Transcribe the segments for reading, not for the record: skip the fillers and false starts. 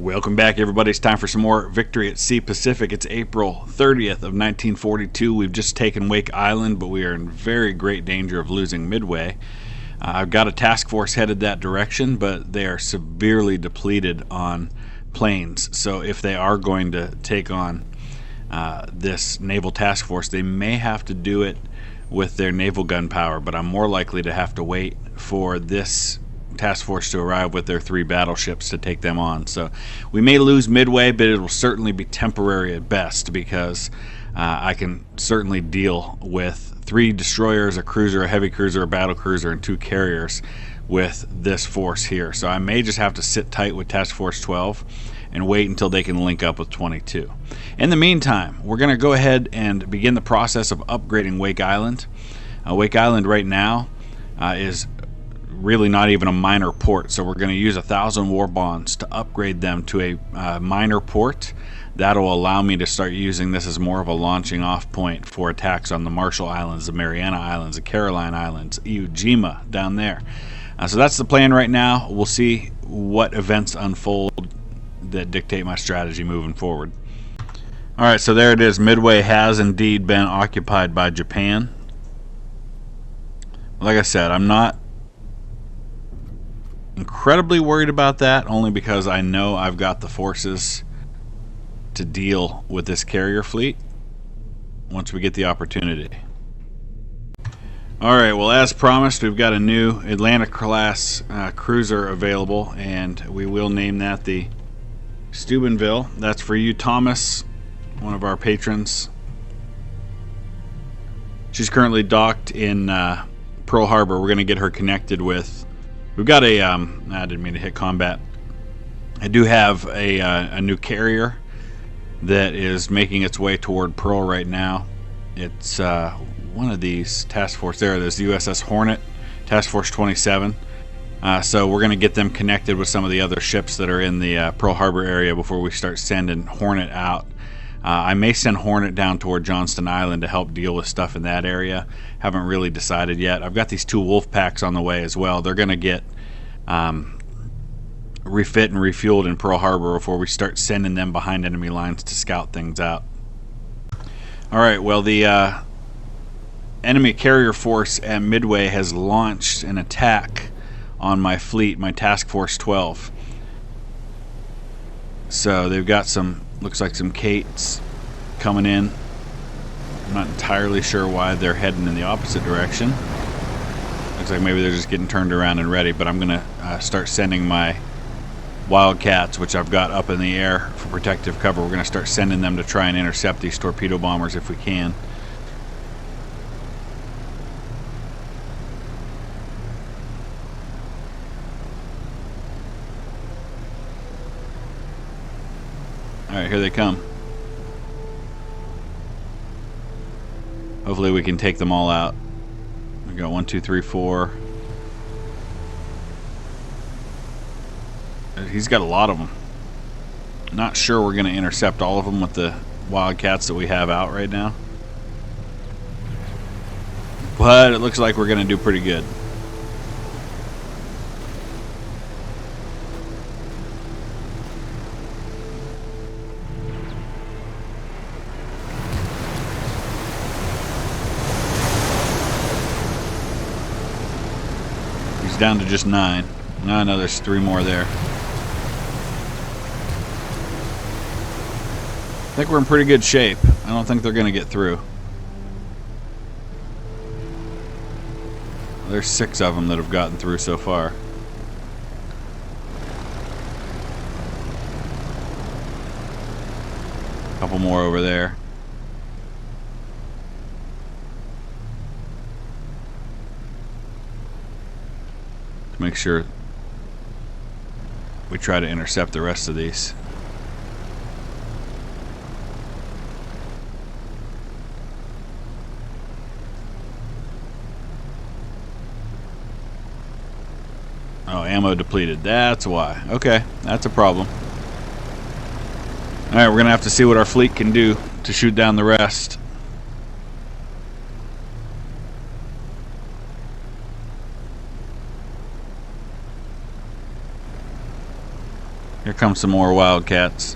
Welcome back, everybody. It's time for some more Victory at Sea Pacific. It's April 30th of 1942. We've just taken Wake Island, but we are in very great danger of losing Midway. I've got a task force headed that direction, but they are severely depleted on planes. So if they are going to take on this naval task force, they may have to do it with their naval gun power, but I'm more likely to have to wait for this task force to arrive with their 3 battleships to take them on. So we may lose Midway, but it will certainly be temporary at best, because I can certainly deal with 3 destroyers, a cruiser, a heavy cruiser, a battle cruiser, and 2 carriers with this force here. So I may just have to sit tight with Task Force 12 and wait until they can link up with 22. In the meantime, we're going to go ahead and begin the process of upgrading Wake Island. Wake Island right now is really not even a minor port, so we're going to use 1,000 war bonds to upgrade them to a minor port. That'll allow me to start using this as more of a launching off point for attacks on the Marshall Islands, the Mariana Islands, the Caroline Islands, Iwo Jima down there. So that's the plan right now. We'll see what events unfold that dictate my strategy moving forward. Alright, so there it is. Midway has indeed been occupied by Japan. Like I said, I'm not incredibly worried about that, only because I know I've got the forces to deal with this carrier fleet once we get the opportunity. Alright, well, as promised, we've got a new Atlantic class cruiser available, and we will name that the Steubenville. That's for you, Thomas, one of our patrons. She's currently docked in Pearl Harbor. We're going to get her connected with... We've got a... I didn't mean to hit combat. I do have a new carrier that is making its way toward Pearl right now. It's one of these task force. There it is, the USS Hornet, Task Force 27. So we're going to get them connected with some of the other ships that are in the Pearl Harbor area before we start sending Hornet out. I may send Hornet down toward Johnston Island to help deal with stuff in that area. Haven't really decided yet. I've got these 2 wolf packs on the way as well. They're going to get refit and refueled in Pearl Harbor before we start sending them behind enemy lines to scout things out. Alright, well, the enemy carrier force at Midway has launched an attack on my fleet, my Task Force 12. So they've got some, looks like some Kates coming in. I'm not entirely sure why they're heading in the opposite direction. Looks like maybe they're just getting turned around and ready, but I'm going to start sending my Wildcats, which I've got up in the air for protective cover. We're going to start sending them to try and intercept these torpedo bombers if we can. Alright, here they come. Hopefully we can take them all out. We got 1, 2, 3, 4. He's got a lot of them. Not sure we're going to intercept all of them with the Wildcats that we have out right now. But it looks like we're going to do pretty good. He's down to just 9. No, there's 3 more there. I think we're in pretty good shape. I don't think they're going to get through. There's 6 of them that have gotten through so far. A couple more over there. To make sure we try to intercept the rest of these. Oh, ammo depleted. That's why. Okay, that's a problem. Alright, we're going to have to see what our fleet can do to shoot down the rest. Here comes some more Wildcats.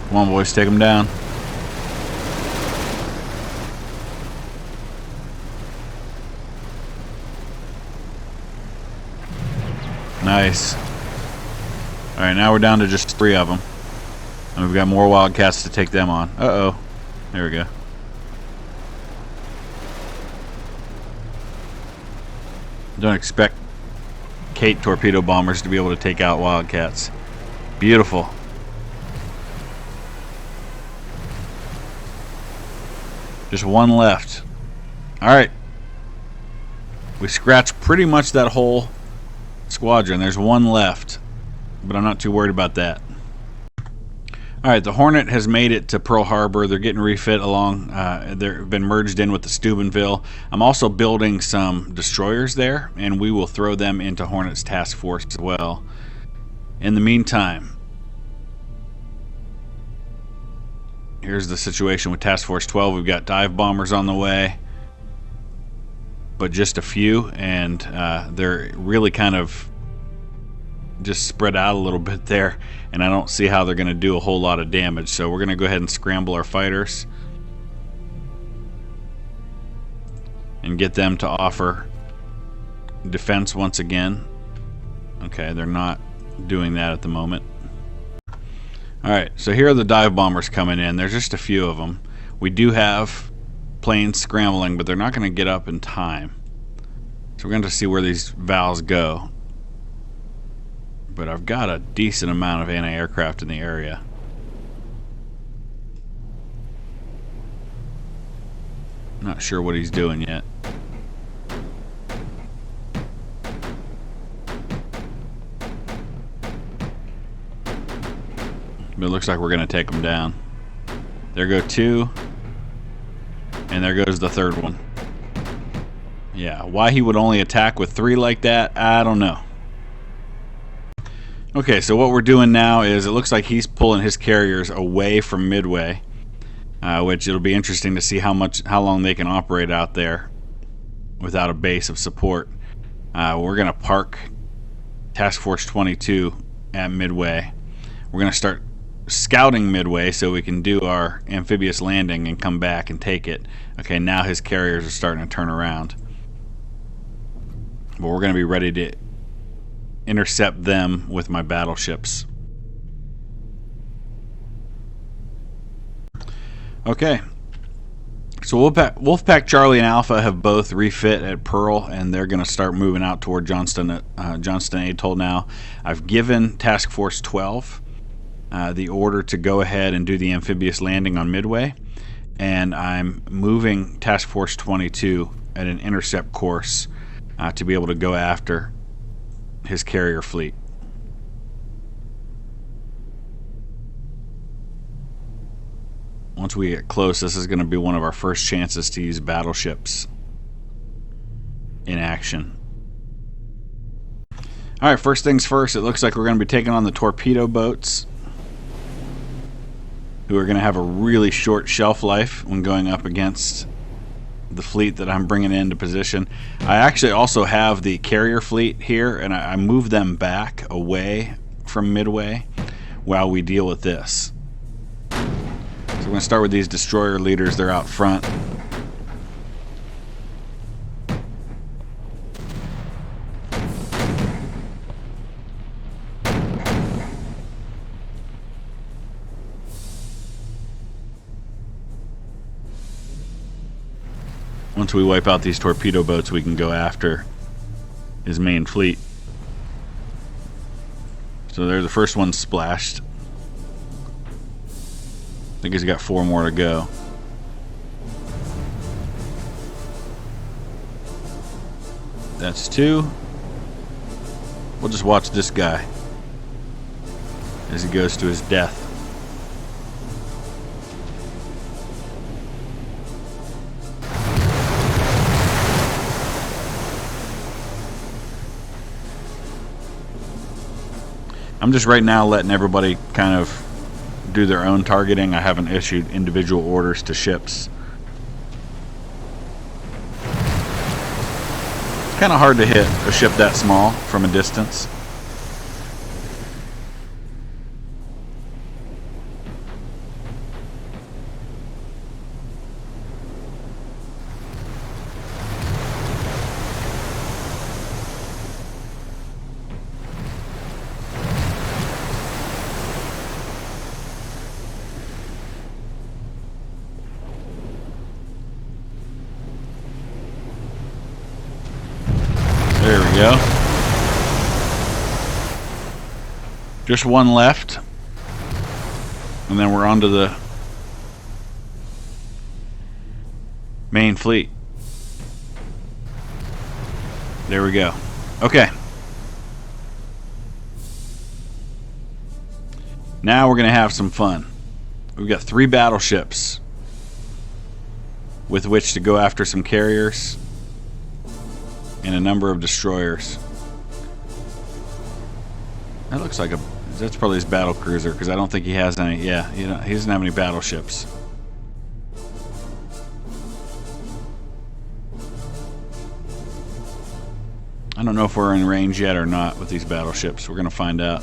Come on, boys, take them down. Nice. Alright, now we're down to just 3 of them. And we've got more Wildcats to take them on. Uh-oh. There we go. Don't expect Kate torpedo bombers to be able to take out Wildcats. Beautiful. Just one left. Alright. We scratched pretty much that whole squadron. There's one left, but I'm not too worried about that. Alright, the Hornet has made it to Pearl Harbor. They're getting refit along. They've been merged in with the Steubenville. I'm also building some destroyers there, and we will throw them into Hornet's task force as well. In the meantime, here's the situation with Task Force 12. We've got dive bombers on the way, but just a few, and they're really kind of just spread out a little bit there, and I don't see how they're going to do a whole lot of damage. So we're going to go ahead and scramble our fighters and get them to offer defense once again. Okay, they're not doing that at the moment. Alright, so here are the dive bombers coming in. There's just a few of them. We do have planes scrambling, but they're not going to get up in time. So we're going to see where these valves go. But I've got a decent amount of anti-aircraft in the area. Not sure what he's doing yet. But it looks like we're going to take them down. There go 2. And there goes the 3rd one. Yeah, why he would only attack with 3 like that, I don't know. Okay, so what we're doing now is it looks like he's pulling his carriers away from Midway, which it'll be interesting to see how long they can operate out there without a base of support. We're going to park Task Force 22 at Midway. We're going to start scouting Midway so we can do our amphibious landing and come back and take it. Okay, now his carriers are starting to turn around. But we're going to be ready to intercept them with my battleships. Okay. So Wolfpack Charlie and Alpha have both refit at Pearl, and they're going to start moving out toward Johnston Atoll now. I've given Task Force 12 the order to go ahead and do the amphibious landing on Midway, and I'm moving Task Force 22 at an intercept course to be able to go after his carrier fleet. Once we get close, this is going to be one of our first chances to use battleships in action. Alright, first things first, it looks like we're going to be taking on the torpedo boats, who are going to have a really short shelf life when going up against the fleet that I'm bringing into position. I actually also have the carrier fleet here, and I move them back away from Midway while we deal with this. So we're going to start with these destroyer leaders. They're out front. Once we wipe out these torpedo boats, we can go after his main fleet. So they're the first ones splashed. I think he's got 4 more to go. That's 2. We'll just watch this guy as he goes to his death. I'm just right now letting everybody kind of do their own targeting. I haven't issued individual orders to ships. Kind of hard to hit a ship that small from a distance. There we go. Just one left. And then we're on to the main fleet. There we go. Okay. Now we're going to have some fun. We've got 3 battleships with which to go after some carriers and a number of destroyers. That looks like that's probably his battle cruiser, because I don't think he has any. Yeah, he doesn't have any battleships. I don't know if we're in range yet or not with these battleships. We're going to find out.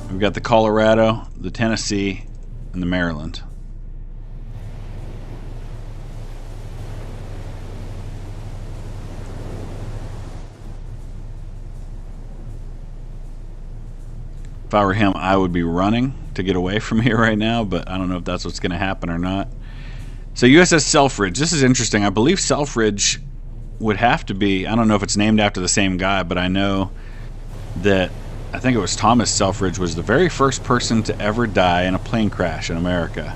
We've got the Colorado, the Tennessee, and the Maryland. If I were him, I would be running to get away from here right now, but I don't know if that's what's going to happen or not. So USS Selfridge, this is interesting. I believe Selfridge would have to be, I don't know if it's named after the same guy, but I know that I think it was Thomas Selfridge was the very first person to ever die in a plane crash in America.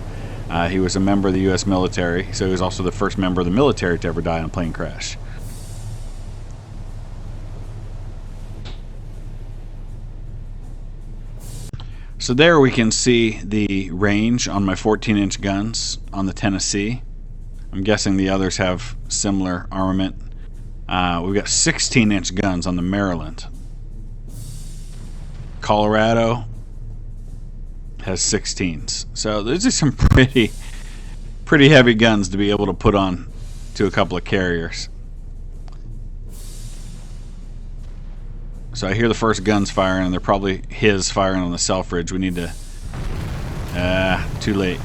He was a member of the U.S. military, so he was also the first member of the military to ever die in a plane crash. So there we can see the range on my 14-inch guns on the Tennessee. I'm guessing the others have similar armament. We've got 16-inch guns on the Maryland. Colorado has 16s. So there's just some pretty heavy guns to be able to put on to a couple of carriers. So I hear the first guns firing, and they're probably his firing on the Selfridge. We need to... too late.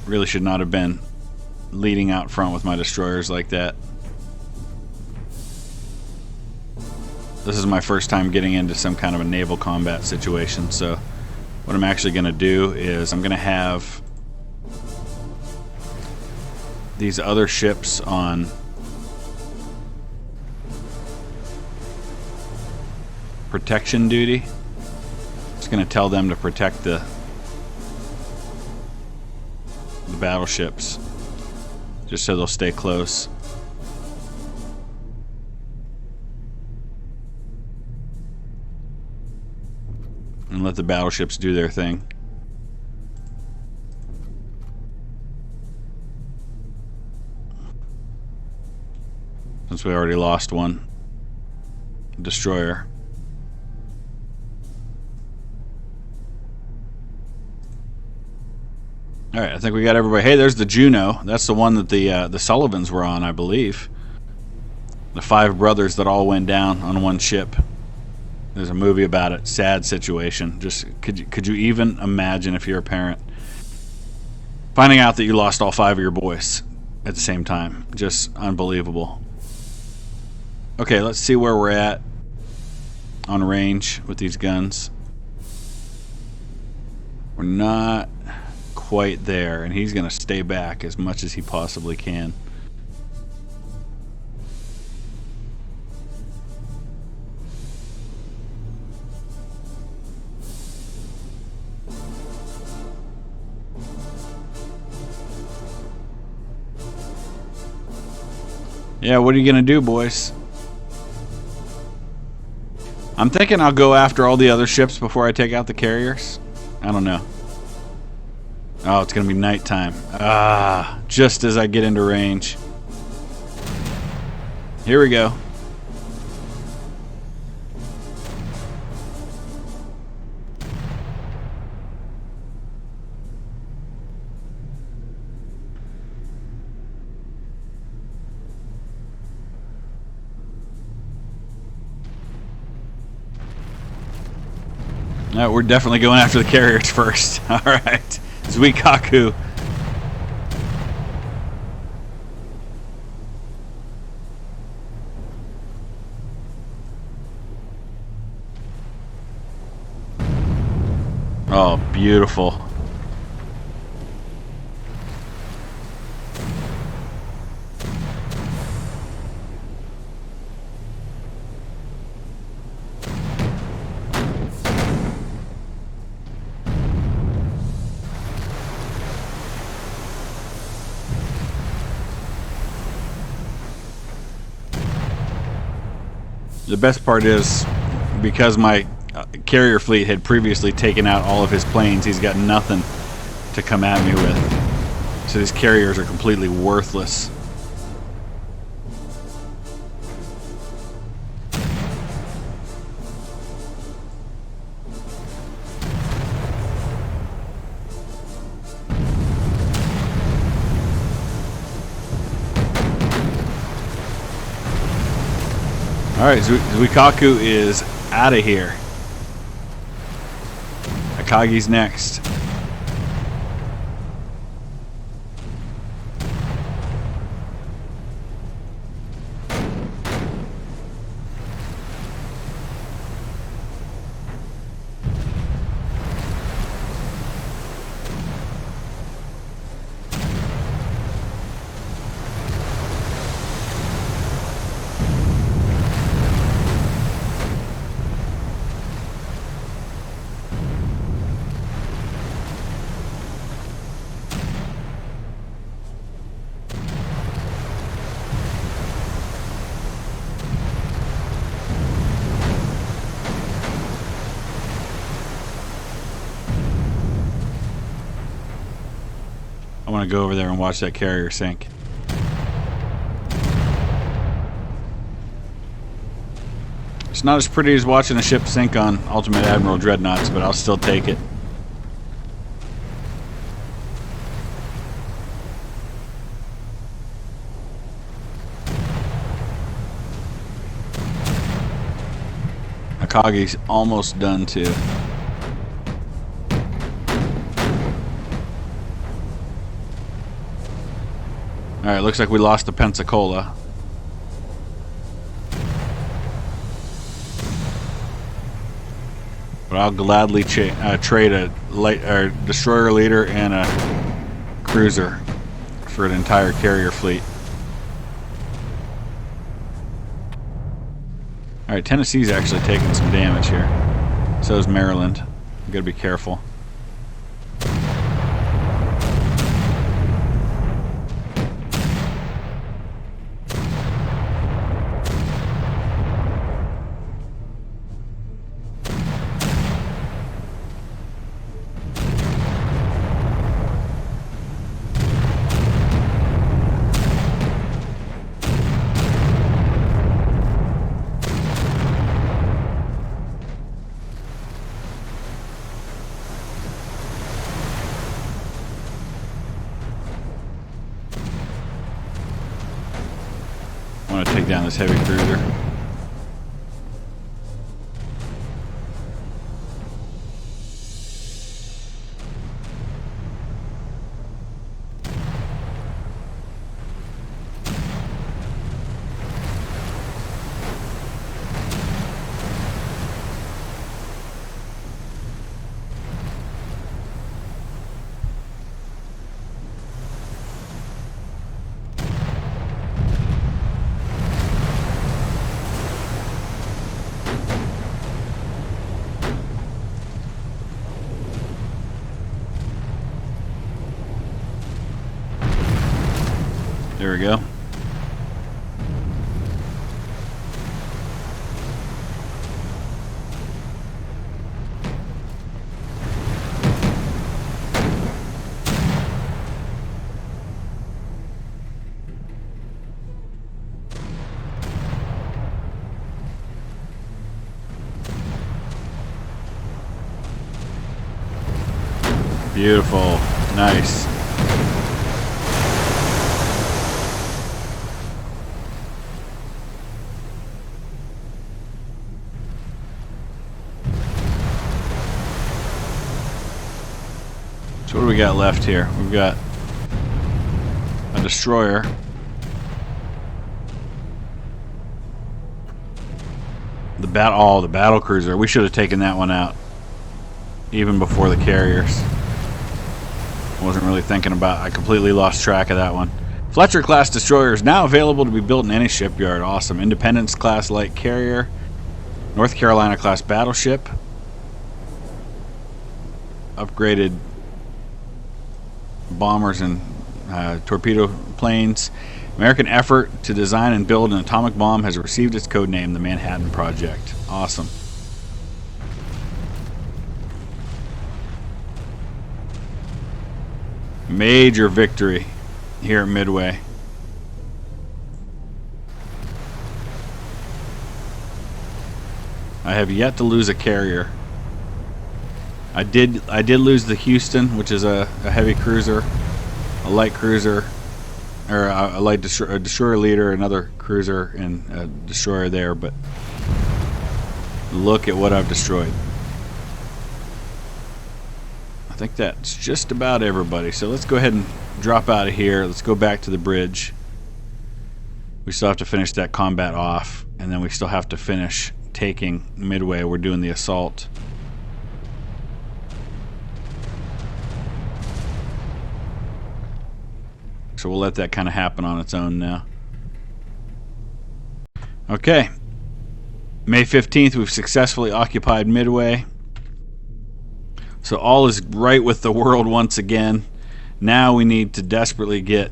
Really should not have been leading out front with my destroyers like that. This is my first time getting into some kind of a naval combat situation, so what I'm actually going to do is I'm going to have these other ships on protection duty. Just going to tell them to protect the battleships, just so they'll stay close. And let the battleships do their thing. Since we already lost one destroyer. Alright, I think we got everybody. Hey, there's the Juno. That's the one that the Sullivans were on, I believe. The 5 brothers that all went down on one ship. There's a movie about it. Sad situation. Just could you even imagine, if you're a parent, finding out that you lost all 5 of your boys at the same time? Just unbelievable. Okay, let's see where we're at on range with these guns. We're not quite there, and he's going to stay back as much as he possibly can. Yeah, what are you going to do, boys? I'm thinking I'll go after all the other ships before I take out the carriers. I don't know. Oh, it's going to be nighttime. Just as I get into range. Here we go. We're definitely going after the carriers first. All right. Zuikaku. Oh, beautiful. The best part is, because my carrier fleet had previously taken out all of his planes, he's got nothing to come at me with. So these carriers are completely worthless. Alright, Zuikaku is out of here. Akagi's next. I want to go over there and watch that carrier sink. It's not as pretty as watching a ship sink on Ultimate Admiral Dreadnoughts, but I'll still take it. Akagi's almost done too. Alright, looks like we lost the Pensacola. But I'll gladly trade a destroyer leader and a cruiser for an entire carrier fleet. Alright, Tennessee's actually taking some damage here. So is Maryland. You gotta be careful. I want to take down this heavy cruiser. There we go. Beautiful. Nice. What do we got left here? We've got a destroyer. The battle cruiser. We should have taken that one out even before the carriers. I wasn't really thinking about it. I completely lost track of that one. Fletcher class destroyer is now available to be built in any shipyard. Awesome. Independence class light carrier. North Carolina class battleship. Upgraded bombers and torpedo planes. American effort to design and build an atomic bomb has received its code name, the Manhattan Project. Awesome. Major victory here at Midway. I have yet to lose a carrier. I did lose the Houston, which is a heavy cruiser, a light cruiser, or a destroyer leader, another cruiser, and a destroyer there. But look at what I've destroyed. I think that's just about everybody. So let's go ahead and drop out of here. Let's go back to the bridge. We still have to finish that combat off, and then we still have to finish taking Midway. We're doing the assault. So we'll let that kind of happen on its own now. Okay. May 15th, we've successfully occupied Midway. So all is right with the world once again. Now we need to desperately get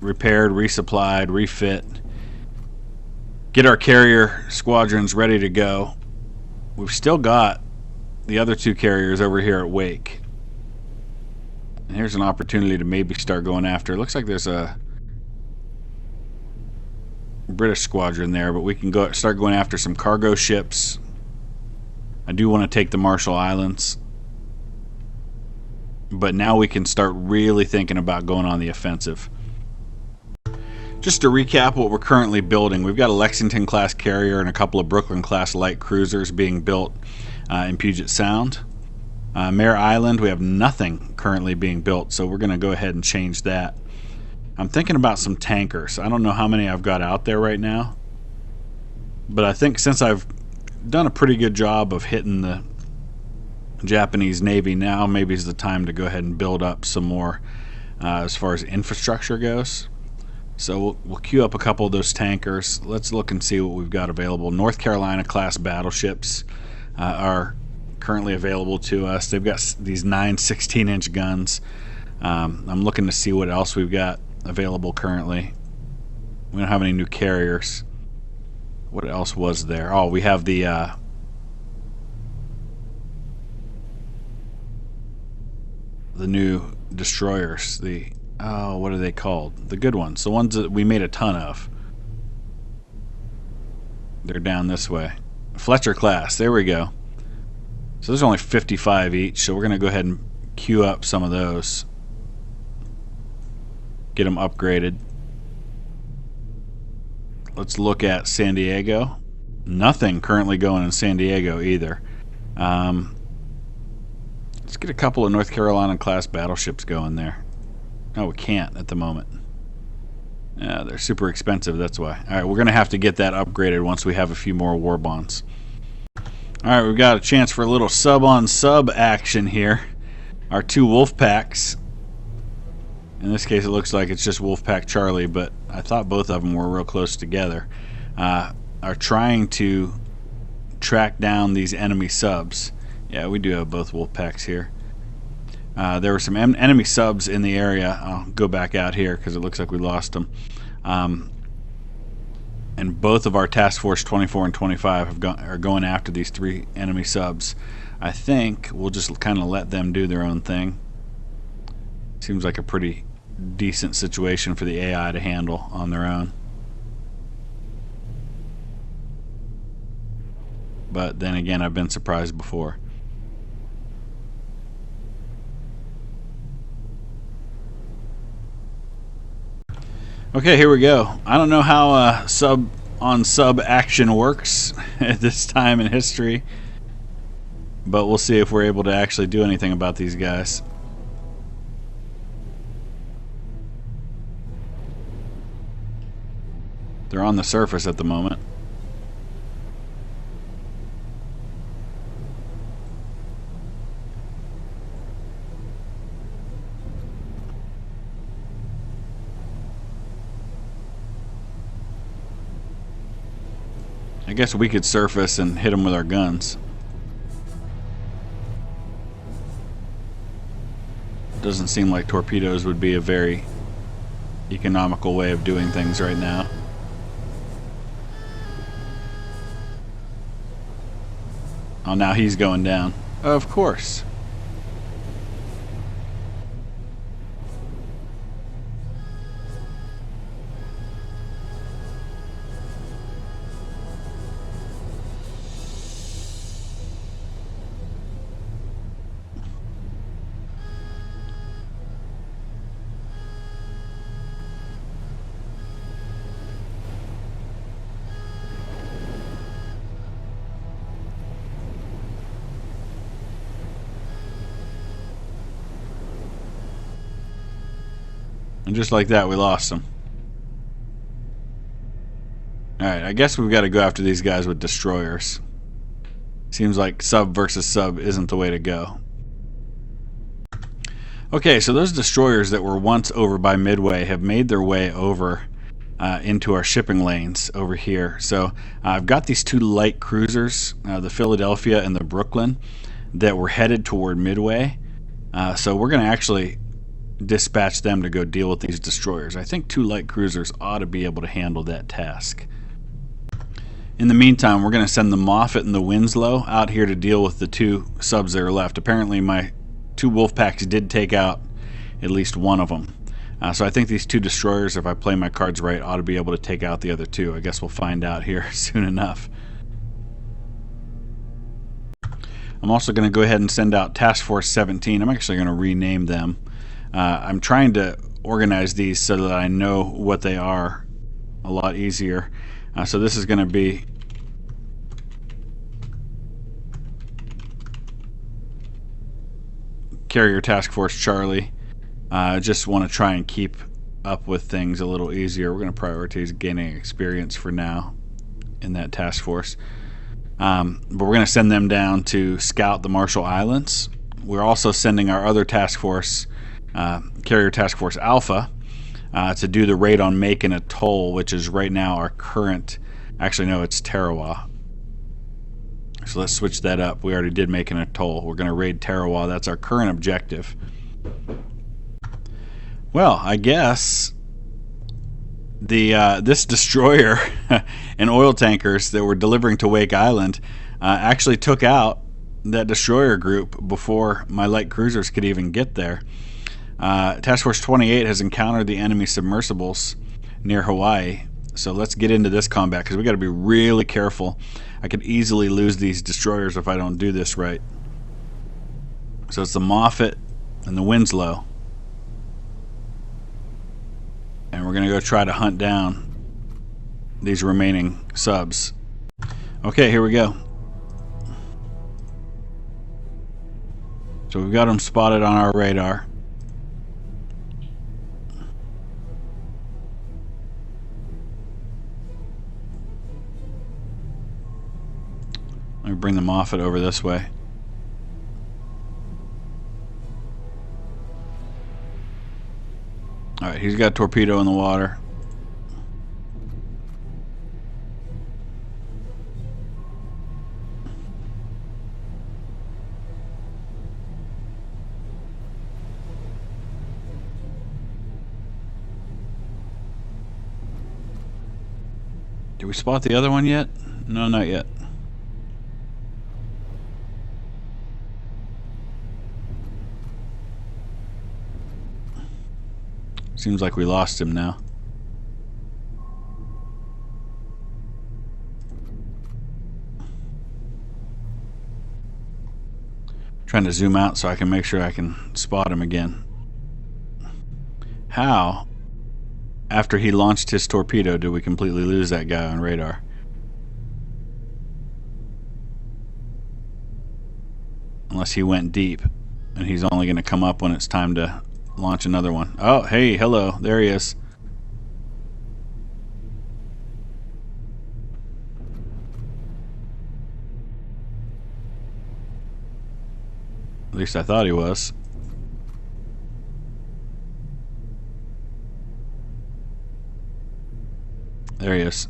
repaired, resupplied, refit. Get our carrier squadrons ready to go. We've still got the other two carriers over here at Wake. And here's an opportunity to maybe start going after. It looks like there's a British squadron there, but we can start going after some cargo ships. I do want to take the Marshall Islands. But now we can start really thinking about going on the offensive. Just to recap what we're currently building, we've got a Lexington class carrier and a couple of Brooklyn class light cruisers being built in Puget Sound. Mare Island, we have nothing currently being built, so we're going to go ahead and change that. I'm thinking about some tankers. I don't know how many I've got out there right now, but I think since I've done a pretty good job of hitting the Japanese Navy, now maybe is the time to go ahead and build up some more as far as infrastructure goes. So we'll queue up a couple of those tankers. Let's look and see what we've got available. North Carolina class battleships are currently available to us. They've got these 9 16-inch guns. I'm looking to see what else we've got available currently. We don't have any new carriers. What else was there? Oh, we have the new destroyers. The what are they called? The good ones. The ones that we made a ton of. They're down this way. Fletcher class. There we go. So there's only 55 each, so we're going to go ahead and queue up some of those. Get them upgraded. Let's look at San Diego. Nothing currently going in San Diego either. Let's get a couple of North Carolina class battleships going there. No, we can't at the moment. Yeah, they're super expensive, that's why. Alright, we're going to have to get that upgraded once we have a few more war bonds. Alright, we've got a chance for a little sub-on-sub action here. Our two Wolfpacks. In this case, it looks like it's just Wolfpack Charlie, but I thought both of them were real close together. Are trying to track down these enemy subs. Yeah, we do have both Wolfpacks here. There were some enemy subs in the area. I'll go back out here because it looks like we lost them. And both of our Task Force 24 and 25 are going after these 3 enemy subs. I think we'll just kind of let them do their own thing. Seems like a pretty decent situation for the AI to handle on their own. But then again, I've been surprised before. Okay, here we go. I don't know how sub-on-sub action works at this time in history, but we'll see if we're able to actually do anything about these guys. They're on the surface at the moment. I guess we could surface and hit them with our guns. Doesn't seem like torpedoes would be a very economical way of doing things right now. Oh, now he's going down. Of course. And just like that, we lost them. Alright, I guess we've got to go after these guys with destroyers. Seems like sub versus sub isn't the way to go. Okay, so those destroyers that were once over by Midway have made their way over into our shipping lanes over here. So I've got these two light cruisers, the Philadelphia and the Brooklyn, that were headed toward Midway. So we're going to actually dispatch them to go deal with these destroyers. I think two light cruisers ought to be able to handle that task. In the meantime, we're going to send the Moffett and the Winslow out here to deal with the two subs that are left. Apparently my two wolf packs did take out at least one of them. So I think these two destroyers, if I play my cards right, ought to be able to take out the other two. I guess we'll find out here soon enough. I'm also going to go ahead and send out Task Force 17. I'm actually going to rename them. I'm trying to organize these so that I know what they are a lot easier. So this is going to be Carrier Task Force Charlie. I just want to try and keep up with things a little easier. We're going to prioritize gaining experience for now in that task force. But we're going to send them down to scout the Marshall Islands. We're also sending our other task force, Carrier Task Force Alpha, to do the raid on Macon Atoll, which is right now our current... Actually, no, it's Tarawa. So let's switch that up. We already did Macon Atoll. We're going to raid Tarawa. That's our current objective. Well, I guess this destroyer and oil tankers that were delivering to Wake Island actually took out that destroyer group before my light cruisers could even get there. Task Force 28 has encountered the enemy submersibles near Hawaii. So let's get into this combat because we got to be really careful. I could easily lose these destroyers if I don't do this right. So it's the Moffett and the Winslow. And we're going to go try to hunt down these remaining subs. Okay, here we go. So we've got them spotted on our radar. Let me bring the Moffett over this way. Alright, he's got a torpedo in the water. Did we spot the other one yet? No, not yet. Seems like we lost him now. Trying to zoom out so I can make sure I can spot him again. How, after he launched his torpedo, did we completely lose that guy on radar? Unless he went deep and he's only going to come up when it's time to launch another one. Oh, hey, hello. There he is. least I thought he was. There he is.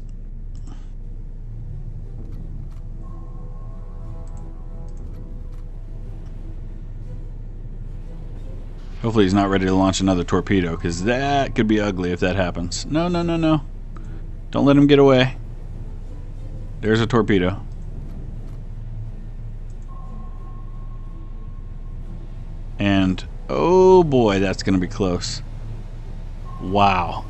Hopefully he's not ready to launch another torpedo, because that could be ugly if that happens. No, no, no, no. Don't let him get away. There's a torpedo. And, oh boy, that's going to be close. Wow.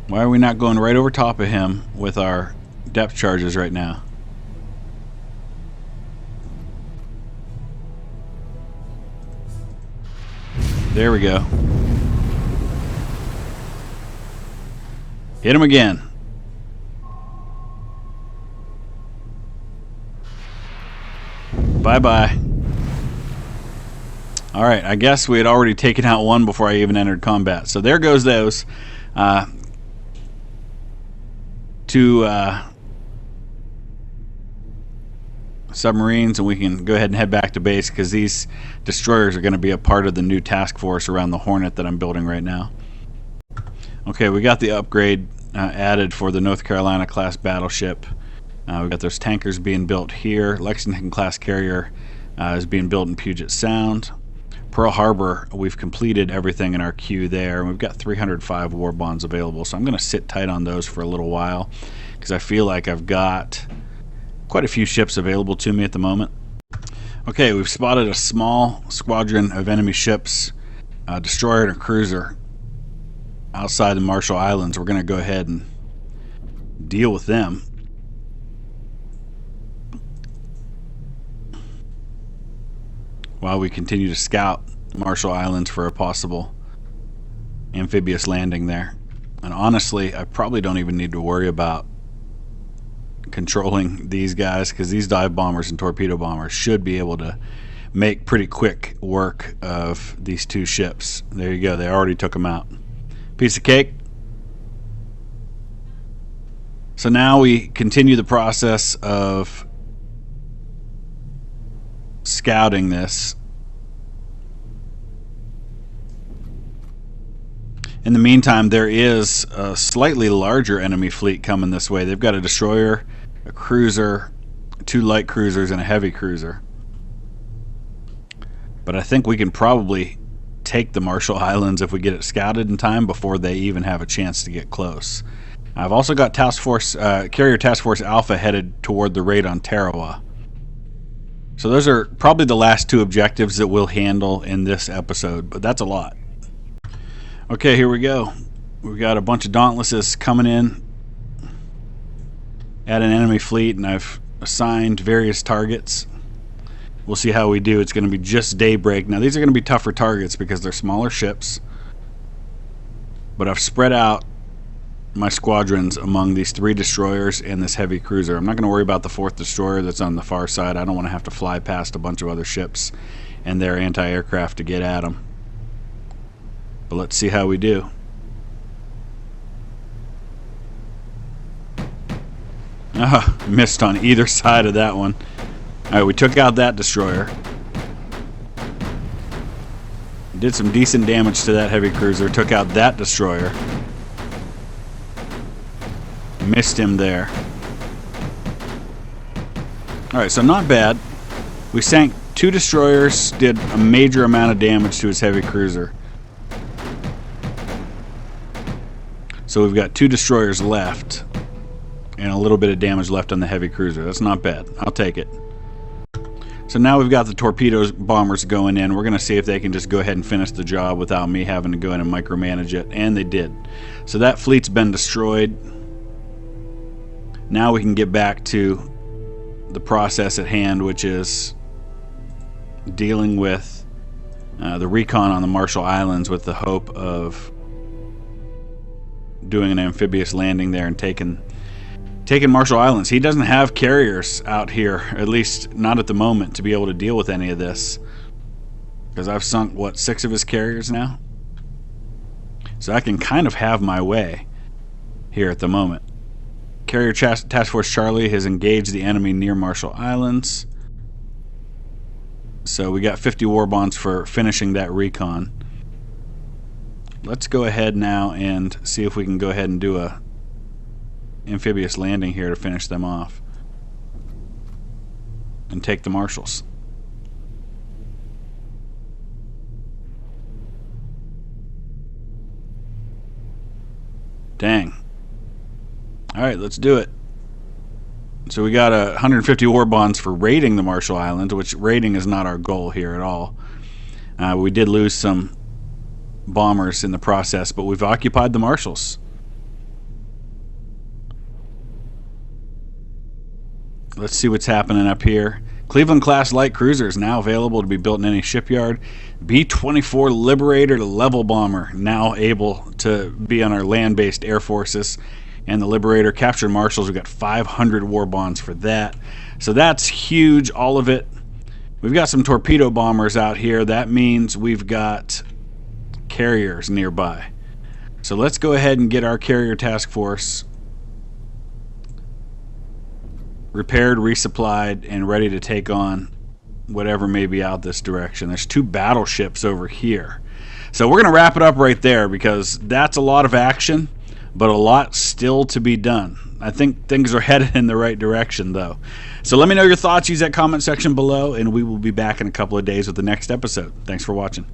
Why are we not going right over top of him with our depth charges right now? There we go. Hit him again. Bye-bye. Alright, I guess we had already taken out one before I even entered combat. So there goes those. Two submarines, and we can go ahead and head back to base, because these destroyers are going to be a part of the new task force around the Hornet that I'm building right now. Okay, we got the upgrade added for the North Carolina class battleship. We've got those tankers being built here. Lexington class carrier is being built in Puget Sound. Pearl Harbor, we've completed everything in our queue there, and we've got 305 war bonds available, so I'm going to sit tight on those for a little while, because I feel like I've got quite a few ships available to me at the moment. Okay, we've spotted a small squadron of enemy ships, a destroyer and a cruiser, outside the Marshall Islands. We're going to go ahead and deal with them. While we continue to scout Marshall Islands for a possible amphibious landing there. And honestly, I probably don't even need to worry about controlling these guys, because these dive bombers and torpedo bombers should be able to make pretty quick work of these two ships. There you go, they already took them out. Piece of cake. So now we continue the process of scouting this. In the meantime, there is a slightly larger enemy fleet coming this way. They've got a destroyer, a cruiser, 2 light cruisers, and a heavy cruiser. But I think we can probably take the Marshall Islands if we get it scouted in time before they even have a chance to get close. I've also got Carrier Task Force Alpha headed toward the raid on Tarawa. So those are probably the last 2 objectives that we'll handle in this episode, but that's a lot. Okay, here we go. We've got a bunch of Dauntlesses coming in at an enemy fleet, and I've assigned various targets. We'll see how we do. It's going to be just daybreak. Now, these are going to be tougher targets because they're smaller ships, but I've spread out my squadrons among these 3 destroyers and this heavy cruiser. I'm not going to worry about the 4th destroyer that's on the far side. I don't want to have to fly past a bunch of other ships and their anti-aircraft to get at them. But let's see how we do. Missed on either side of that one. Alright, we took out that destroyer. Did some decent damage to that heavy cruiser. Took out that destroyer. Missed him there. Alright, so not bad. We sank 2 destroyers, did a major amount of damage to his heavy cruiser. So we've got 2 destroyers left and a little bit of damage left on the heavy cruiser. That's not bad. I'll take it. So now we've got the torpedo bombers going in. We're going to see if they can just go ahead and finish the job without me having to go in and micromanage it. And they did. So that fleet's been destroyed. Now we can get back to the process at hand, which is dealing with the recon on the Marshall Islands with the hope of doing an amphibious landing there and taking Marshall Islands. He doesn't have carriers out here, at least not at the moment, to be able to deal with any of this. Because I've sunk, what, 6 of his carriers now? So I can kind of have my way here at the moment. Carrier Task Force Charlie has engaged the enemy near Marshall Islands. So we got 50 war bonds for finishing that recon. Let's go ahead now and see if we can go ahead and do a amphibious landing here to finish them off and take the Marshalls. Dang. Alright, let's do it. So we got 150 war bonds for raiding the Marshall Islands, which raiding is not our goal here at all. We did lose some bombers in the process, but we've occupied the Marshalls. Let's see what's happening up here. Cleveland-class light cruiser is now available to be built in any shipyard. B-24 Liberator level bomber now able to be on our land-based air forces. And the Liberator captured Marshalls. We've got 500 war bonds for that. So that's huge, all of it. We've got some torpedo bombers out here. That means we've got carriers nearby. So let's go ahead and get our carrier task force repaired, resupplied, and ready to take on whatever may be out this direction. There's 2 battleships over here. So we're going to wrap it up right there because that's a lot of action, but a lot still to be done. I think things are headed in the right direction, though. So let me know your thoughts. Use that comment section below, and we will be back in a couple of days with the next episode. Thanks for watching.